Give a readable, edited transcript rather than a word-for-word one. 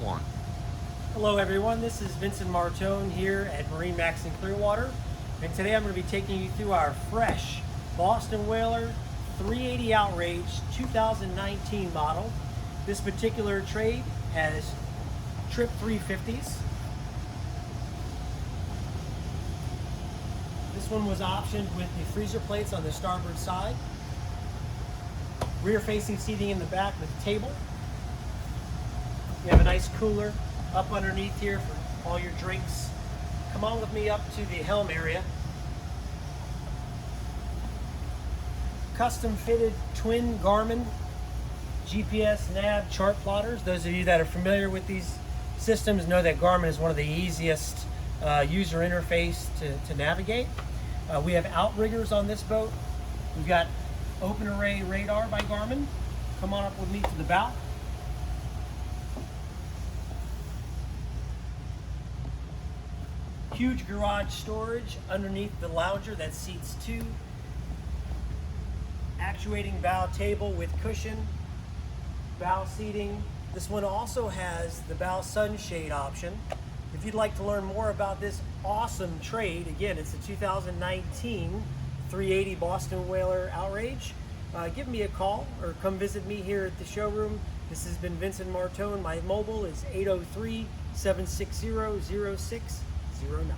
one. Hello everyone, this is Vincent Martone here at MarineMax Clearwater, and today I'm going to be taking you through our fresh Boston Whaler 380 Outrage 2019 model. This particular trade has trip 350s. This one was optioned with the freezer plates on the starboard side, rear facing seating in the back with a table. You have a nice cooler up underneath here for all your drinks. Come on with me up to the helm area. Custom fitted twin Garmin GPS nav chart plotters. Those of you that are familiar with these systems know that Garmin is one of the easiest user interface to navigate. We have outriggers on this boat. We've got open array radar by Garmin. Come on up with me to the bow. Huge garage storage underneath the lounger that seats two. Actuating bow table with cushion, bow seating. This one also has the bow sunshade option. If you'd like to learn more about this awesome trade, again, it's a 2019 380 Boston Whaler Outrage. Give me a call or come visit me here at the showroom. This has been Vincent Martone. My mobile is 803-760-0609.